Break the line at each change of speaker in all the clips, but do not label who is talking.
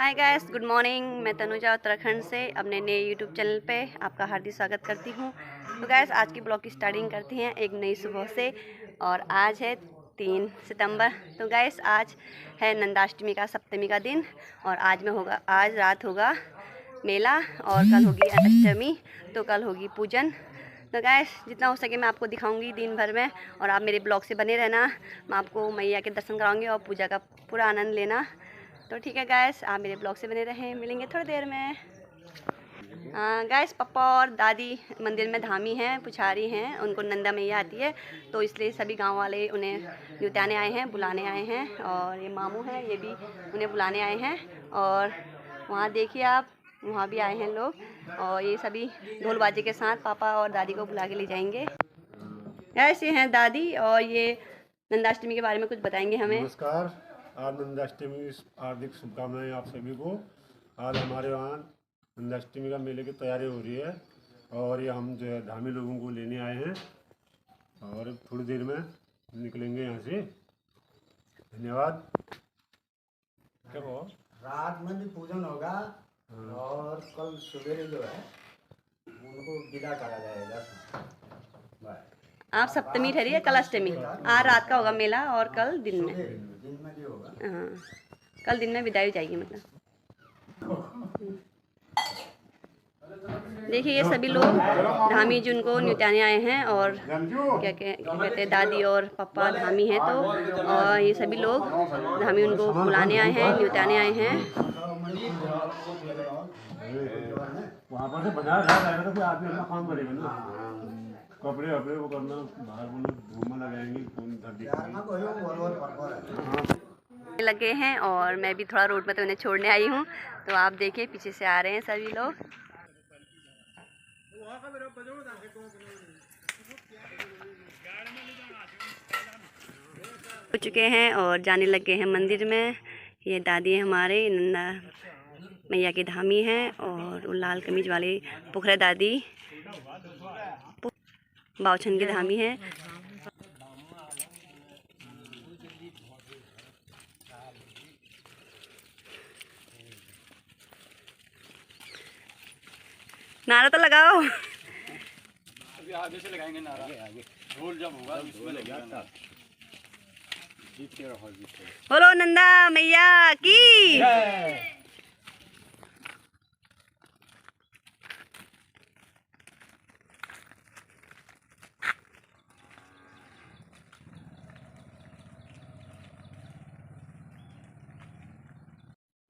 Hi guys, good morning. मैं तनुजा उत्तराखंड से अपने नए यूट्यूब चैनल पे आपका हार्दिक स्वागत करती हूँ। तो गाइस, आज की ब्लॉग की स्टार्टिंग करती हैं एक नई सुबह से। और आज है 3 सितंबर। तो गाइस, आज है नंदाष्टमी का सप्तमी का दिन। और आज रात होगा मेला और कल होगी अष्टमी। तो कल होगी पूजन। तो गाइस, जितना हो सके मैं आपको दिखाऊंगी दिन भर में, और आप मेरे ब्लॉग से बने रहना। मैं आपको मैया के दर्शन कराऊंगी और पूजा का पूरा आनंद लेना। तो ठीक है गाइस, आप मेरे ब्लॉग से बने रहें। मिलेंगे थोड़ी देर में। गाइस, पापा और दादी मंदिर में धामी हैं, पुछारी हैं, उनको नंदा मैया आती है। तो इसलिए सभी गांव वाले उन्हें न्योताने आए हैं, बुलाने आए हैं। और ये मामू हैं, ये भी उन्हें बुलाने आए हैं। और वहाँ देखिए आप, वहाँ भी आए हैं लोग। और ये सभी ढोल बाजे के साथ पापा और दादी को बुला के ले जाएंगे। गाइस, ये हैं दादी, और ये नंदाष्टमी के बारे में कुछ बताएंगे हमें।
नमस्कार। आज नंदाष्टमी हार्दिक शुभकामनाएं आप सभी को। आज हमारे वहाँ नंदाष्टमी का मेले की तैयारी हो रही है, और ये हम जो है धामी लोगों को लेने आए हैं, और थोड़ी देर में निकलेंगे यहाँ से। धन्यवाद। क्या हो
रात में भी पूजन होगा और कल सवेरे जो है उनको विदा करा जाएगा।
आप सप्तमी ठहरी है, कल अष्टमी। आज रात का होगा मेला और कल दिन में
भी होगा।
हाँ, कल दिन में विदाई हो जाएगी मतलब। देखिए, ये सभी लोग धामी जिनको न्योताने आए हैं, और क्या कहते हैं, दादी और पापा धामी हैं। तो और ये सभी लोग धामी उनको बुलाने आए हैं, न्योताने आए हैं।
वहाँ पर से बाजार जाएगा तो फिर आदमी अपना काम करेगा ना, कपड़े वपड़े वो करना, बाहर घूमने लगाएंगे।
लगे हैं, और मैं भी थोड़ा रोड में तो उन्हें छोड़ने आई हूँ। तो आप देखिए, पीछे से आ रहे हैं सभी लोग। हो चुके हैं और जाने लगे हैं मंदिर में। ये दादी हमारे नंदा मैया की धामी हैं, और वो लाल कमीज वाले पुखरा दादी बाउछन की धामी है। नारा तो लगाओ।
अभी आगे से लगाएंगे नारा। आगे ढोल जब होगा उसमें लगेगा। जीतते रहो, जीतते रहो।
बोलो नंदा मैया की।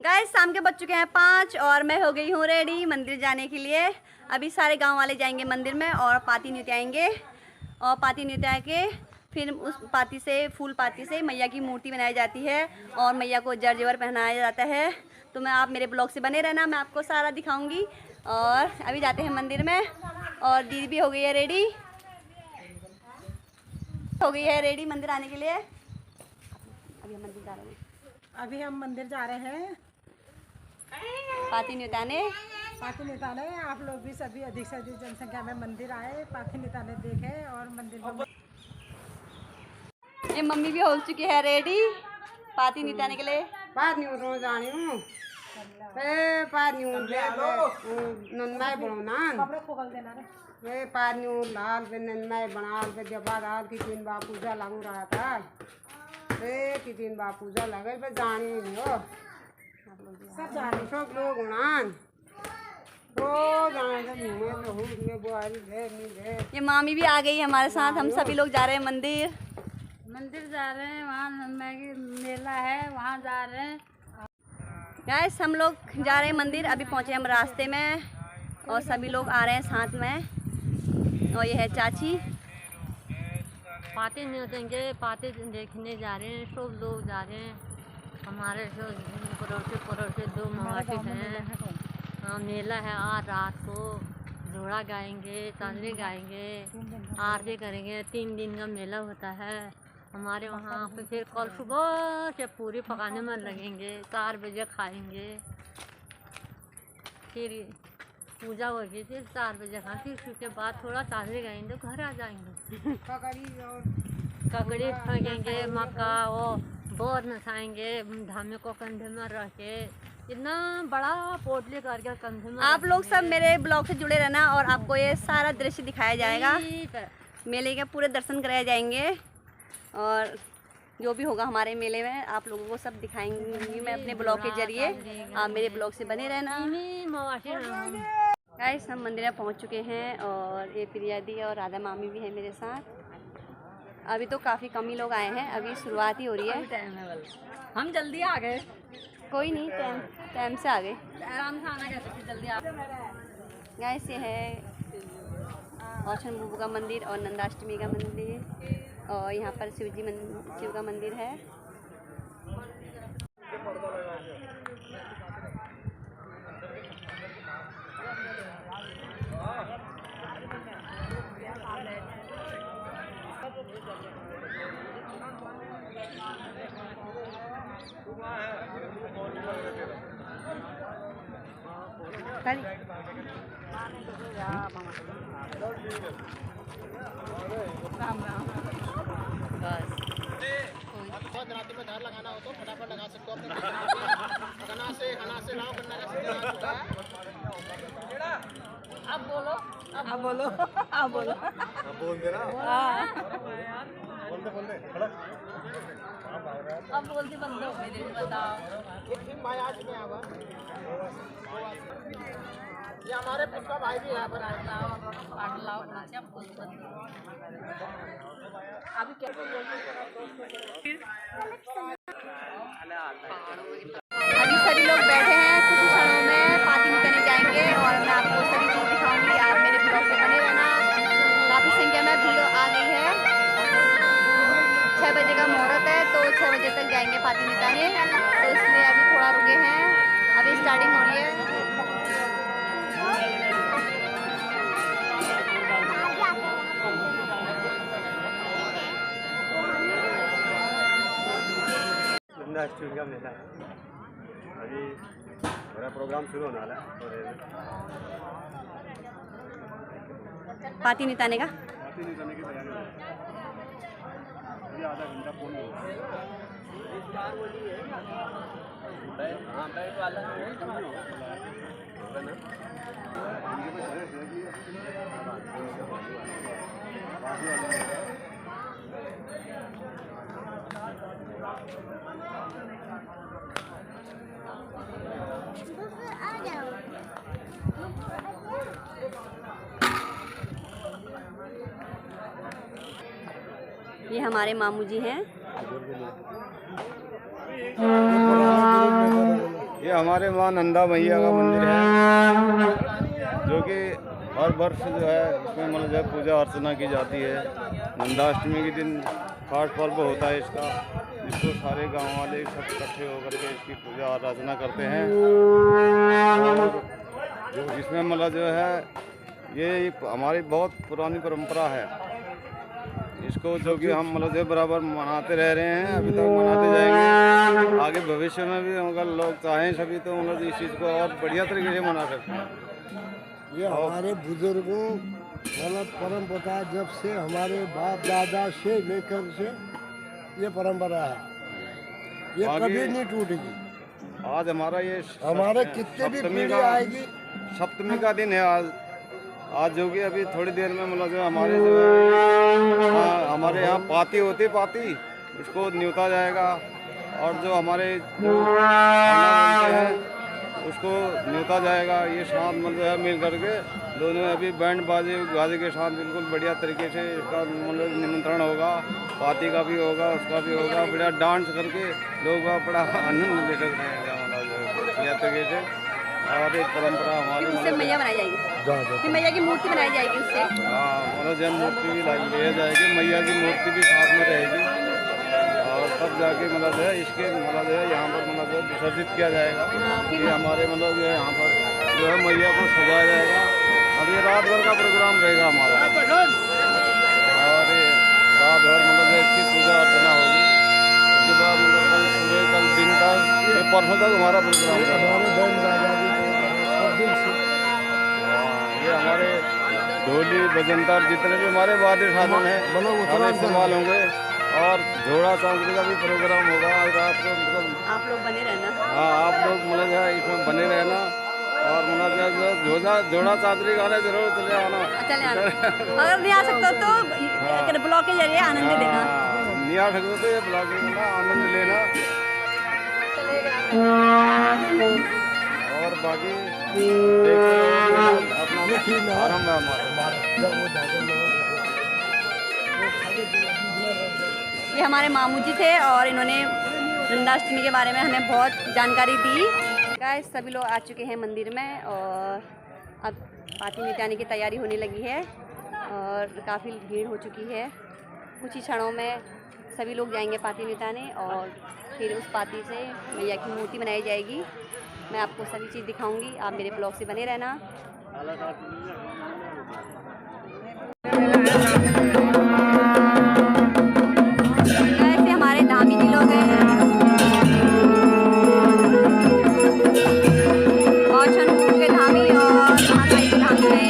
गाइस, शाम के बज चुके हैं 5, और मैं हो गई हूँ रेडी मंदिर जाने के लिए। अभी सारे गांव वाले जाएंगे मंदिर में और पाती न्योताएंगे। और पाती न्योता के फिर उस पाती से, फूल पाती से मैया की मूर्ति बनाई जाती है, और मैया को जर जेवर पहनाया जाता है। तो मैं आप मेरे ब्लॉग से बने रहना, मैं आपको सारा दिखाऊंगी। और अभी जाते हैं मंदिर में। और दीदी भी हो गई है रेडी, मंदिर आने के लिए। अभी हम मंदिर जा रहे हैं, पाती न्योताने।
आप लोग भी सभी अधिक से अधिक जनसंख्या में मंदिर आए, पाथी निताने देखे और मंदिर में।
ये मम्मी भी हो चुकी है रेडी पाती निताने के लिए।
पात न्यू रो जानी हूँ ए पात न्यू नन्नाई बनाना
कपड़े खोल देना रे।
ए पात न्यू लाल पे नन्नाई बना पे जब रात की 3 बार पूजा लगू रहा था। ए की 3 बार पूजा लगे पे जानी नहीं हो
सब जाने
सब लोग उड़ान तो जाने से मुँह में हूँ ये बुआरी है नहीं है।
ये मामी भी आ गई हमारे साथ। हम सभी लोग जा रहे हैं
मंदिर जा रहे हैं, वहाँ नन्दा की मेला है, वहाँ जा रहे हैं।
गाइस, हम लोग जा रहे हैं मंदिर। अभी पहुँचे हम रास्ते में, और सभी लोग आ रहे हैं साथ में। और ये है चाची।
पाते न्योतेंगे, पाते देखने जा रहे हैं, सब लोग जा रहे हैं। हमारे जो पड़ोसी 2 मवासी हैं। हाँ, मेला है आज रात को। घोड़ा गाएंगे, तांदरी गाएंगे, आरती करेंगे। 3 दिन का मेला होता है हमारे वहाँ पे। फिर कल सुबह से पूरी पकाने में लगेंगे, 4 बजे खाएंगे, फिर पूजा होगी, फिर 4 बजे खा, फिर उसके बाद थोड़ा तांदरी गाएंगे, घर आ जाएंगे। ककड़ी फेंकेंगे, मक्का वो बोर नसाएंगे, धामे को कंधे में रख के इतना बड़ा पोटली करके कंधे में
आप लोग सब मेरे ब्लॉग से जुड़े रहना और आपको ये सारा दृश्य दिखाया जाएगा, मेले के पूरे दर्शन कराए जाएंगे और जो भी होगा हमारे मेले में आप लोगों को सब दिखाएंगी मैं अपने ब्लॉग के जरिए। आप मेरे ब्लॉग से बने रहना। गाइस हम मंदिर में पहुंच चुके हैं और ये प्रिया दी और राधा मामी भी है मेरे साथ। अभी तो काफ़ी कम ही लोग आए हैं, अभी शुरुआत ही हो रही है।
हम जल्दी आ गए,
कोई नहीं, टाइम से आ गए।
आराम से आना कैसे जल्दी आ गए।
गाइस ये है औछन बुबू का मंदिर और नंदाष्टमी का मंदिर और यहाँ पर शिव का मंदिर है। राम राम। बस
रात में धार लगाना हो तो फटाफट लगा सकते हो अपने गन्ना से लाओ गन्ना का सीजन आ चुका है।
अब बोलो
अब बोलो अब बोलो
बोल दे रहा, बोल दे खड़ा।
अब बोल के बंद हो गई, बताओ।
एक भाई आज में आवा, ये हमारे पुष्पा भाई भी यहाँ पर आए।
अभी क्या
अभी सभी लोग बैठे हैं, कुछ ही क्षणों में पाती निकलने जाएंगे और मैं आपको सभी चीज़ दिखाऊंगी। आप मेरे ब्लॉग से बने रहना। काफ़ी संख्या में भीड़ आ गई है। 6 बजे का मुहूर्त है तो 6 बजे तक जाएंगे पाती निकालने, तो इसलिए अभी थोड़ा रुके हैं, अभी स्टार्टिंग हो रही है।
नंदाष्टमी का मेला अभी बड़ा प्रोग्राम शुरू होने वाला है।
पाती निकालने का
पाती निकालने की तैयारी हो रही है। अभी आधा घंटा फोन
ये हमारे मामू जी हैं।
ये हमारे माँ नंदा मैया का मंदिर है, जो कि हर वर्ष जो है इसमें मतलब जो है पूजा अर्चना की जाती है। नंदाष्टमी के दिन खास पर्व होता है इसका, जिसको सारे गांव वाले सब इकट्ठे होकर के इसकी पूजा अर्चना करते हैं। और इसमें मतलब जो है ये हमारी बहुत पुरानी परंपरा है, इसको जो कि हम मतलब जो बराबर मनाते रह रहे हैं, अभी तक मनाते जाएंगे। आगे भविष्य में भी अगर लोग चाहें सभी तो मतलब इस चीज़ को और बढ़िया तरीके से मना सकते हैं।
ये हमारे बुजुर्गों मतलब परंपरा जब से हमारे बाप दादा से लेकर से ये परंपरा है, ये कभी नहीं टूटेगी।
आज हमारा ये
हमारे कितने भी पीढ़ी आएगी,
सप्तमी का दिन है आज जो कि अभी थोड़ी देर में मतलब जो हमारे जो है हमारे यहाँ पाती होती पाती उसको न्योता जाएगा, और जो हमारे खाना बनते हैं उसको न्योता जाएगा। ये साथ मतलब है मिल करके दोनों अभी बैंड बाजे गाजे के साथ बिल्कुल बढ़िया तरीके से इसका मतलब निमंत्रण होगा, पाती का भी होगा, उसका भी होगा। बढ़िया डांस करके लोग बड़ा आनंद ले सकते हैं मतलब बढ़िया तरीके से। और एक परंपरा हमारी
उससे मैया बनाई जाएगी, फिर मैया की मूर्ति बनाई जाएगी उससे।
हाँ मतलब जब मूर्ति भी ले जाएगी, मैया की मूर्ति भी साथ में रहेगी, और तब जाके मतलब है इसके मतलब है यहाँ पर मतलब विसर्जित किया जाएगा। ये हमारे मतलब जो है यहाँ पर जो है मैया को सजाया जाएगा। अब ये रात भर का प्रोग्राम रहेगा हमारा, और ये रात भर मतलब है इसकी पूजा अर्चना होगी। उसके बाद मतलब कल सुबह कल दिन तक ये परसों तक हमारा प्रोग्राम रहेगा। ये हमारे ढोली बजंतर जितने भी हमारे वाद्य साधन हैं सब इस्तेमाल होंगे, और झोड़ा चांदनी का भी प्रोग्राम होगा आज रात को। मतलब
आप लोग बने रहना।
हाँ, आप लोग मतलब जो है इसमें बने रहना और मतलब झोड़ा चांदनी गाने जरूर चले आना।
चले आना, अगर नहीं आ सकते तो ब्लॉग के जरिए आनंद देना।
नहीं आ सकते तो ये ब्लॉग में आनंद लेना। और बाकी अपना आराम है हमारा।
ये हमारे मामू जी थे और इन्होंने नंदाष्टमी के बारे में हमें बहुत जानकारी दी। गाइस सभी लोग आ चुके हैं मंदिर में और अब पाती निताने की तैयारी होने लगी है और काफ़ी भीड़ हो चुकी है। कुछ ही क्षणों में सभी लोग जाएंगे पाती निताने और फिर उस पाती से मैया की मूर्ति बनाई जाएगी। मैं आपको सभी चीज़ दिखाऊंगी, आप मेरे ब्लॉग से बने रहना। ऐसे हमारे धामी जी लोग हैं और छनपुर के धामी और महाकाली के धामी हैं।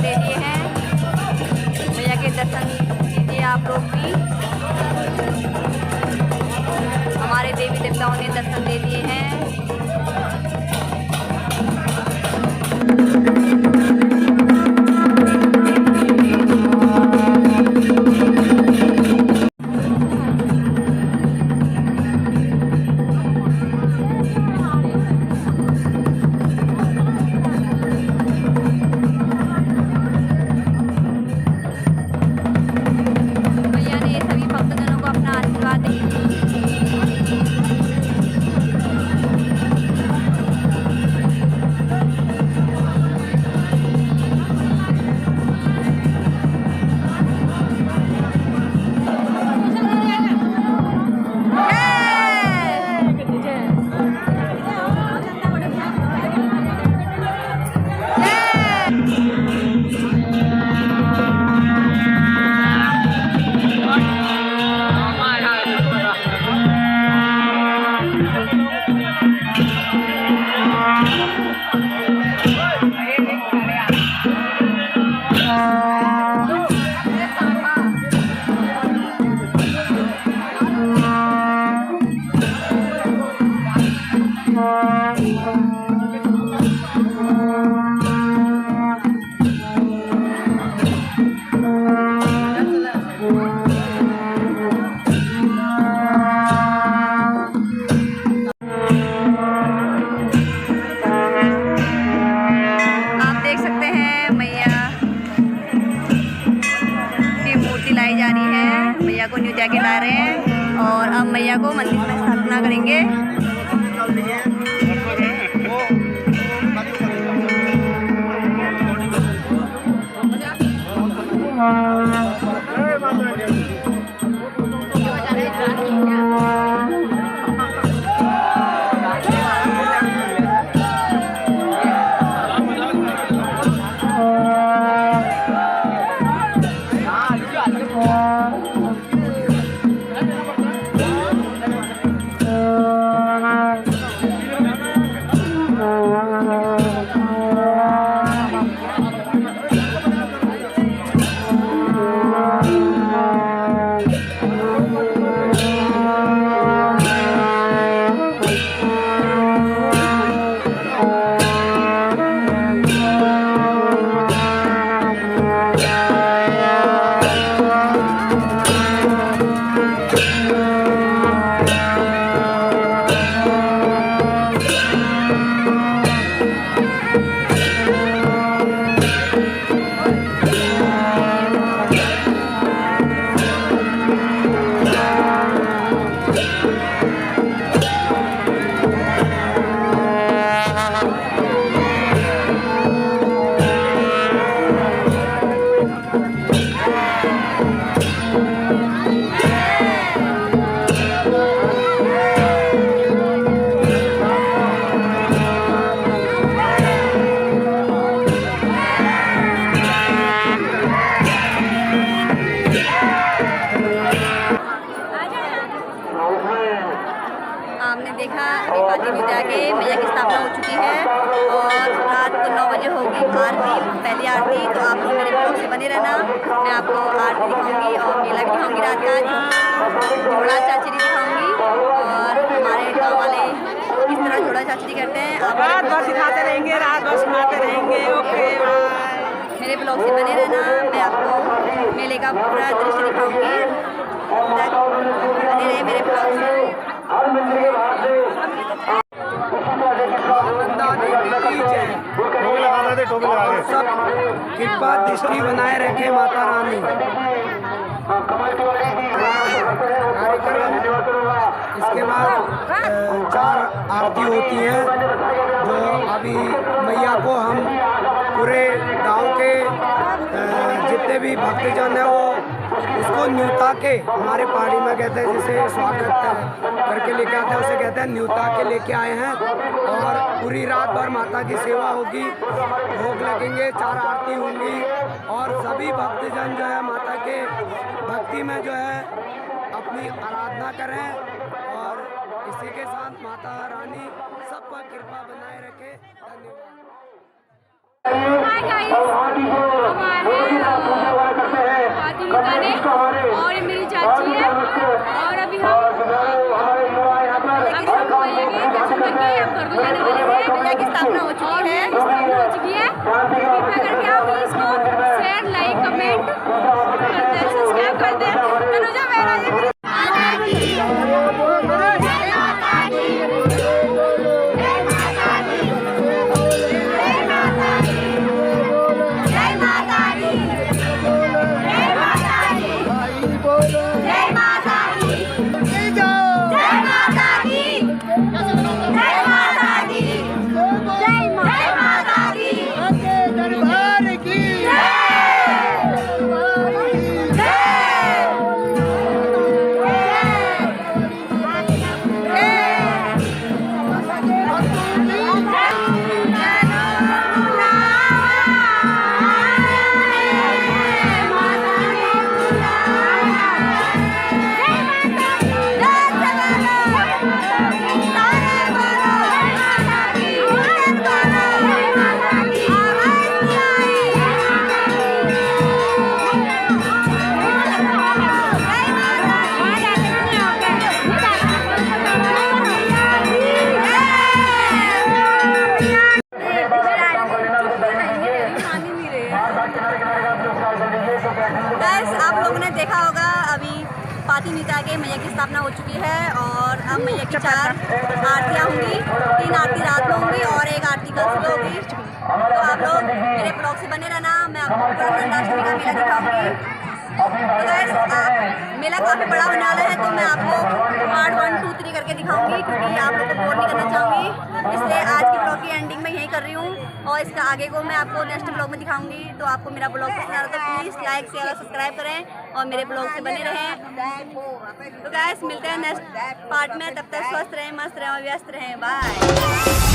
दे दिए हैं। मैया के दर्शन कीजिए आप लोग भी। हमारे देवी देवताओं ने दर्शन दे दिए हैं। मैया को न्योता के ला रहे हैं और अब मैया को मंदिर में स्थापना करेंगे। मैया की स्थापना हो चुकी है और रात को 9 बजे होगी आरती, पहली आरती। तो आप लोग मेरे ब्लॉग से बने रहना, मैं आपको आरती दिखाऊंगी और मेला भी दिखाऊंगी रात का, घोड़ा चाचरी दिखाऊंगी और हमारे गाँव वाले किस तरह घोड़ा चाचरी करते हैं आप रात भर दिखाते रहेंगे, रात भर सुनाते रहेंगे। ओके बाय, मेरे ब्लॉग से बने रहना, मैं आपको मेले का पूरा दृश्य दिखाऊंगी। बने रहे मेरे ब्लॉग से।
सब कृपा दृष्टि बनाए रखे माता रानी। इसके बाद 4 आरती होती है जो अभी मैया को हम पूरे गांव के जितने भी भक्तजन हैं वो उसको न्योता के, हमारे पहाड़ी में कहते हैं जिसे स्वागत करके लेके आते हैं उसे कहते हैं न्योता के लेके आए हैं। और पूरी रात भर माता की सेवा होगी, भोग लगेंगे, 4 आरती होंगी और सभी भक्तजन जो है माता के भक्ति में जो है अपनी आराधना करें और इसी के साथ माता रानी सब पर कृपा बनाए रखे। धन्यवाद।
गाने। और ये मेरी चाची है और अभी हम भैया के दर्शन करके हम घर को जाने वाले हैं। भैया की स्थापना हो चुकी है, कृपया करके आप इसको शेयर, लाइक, कमेंट करते हैं, सब्सक्राइब करते हैं। तनुजा मेरा ये आप लोगों ने देखा होगा अभी पाती नीचा के मैया की स्थापना हो चुकी है और अब मैया की 4 आरतियाँ होंगी, 3 आरती रात में होंगी और 1 आरती कल सुबह होगी। तो आप लोग मेरे ब्लॉग से बने रहना, मैं आपको नंदाष्टमी का मेला दिखाऊंगी। तो गाइस मेला काफ़ी बड़ा होने वाला है, तो मैं आपको पार्ट 1, 2, 3 करके दिखाऊंगी क्योंकि आप लोग को बोर नहीं करना चाहूँगी। इसलिए आज की ब्लॉग की एंडिंग में यही कर रही हूँ और इसका आगे को मैं आपको नेक्स्ट ब्लॉग में दिखाऊंगी। तो आपको मेरा ब्लॉग पसंद आता है तो प्लीज़ लाइक, शेयर और सब्सक्राइब करें और मेरे ब्लॉग से बने रहें। तो गाइस मिलते हैं नेक्स्ट पार्ट में, तब तक स्वस्थ रहें, मस्त रहें और व्यस्त रहें। बाय।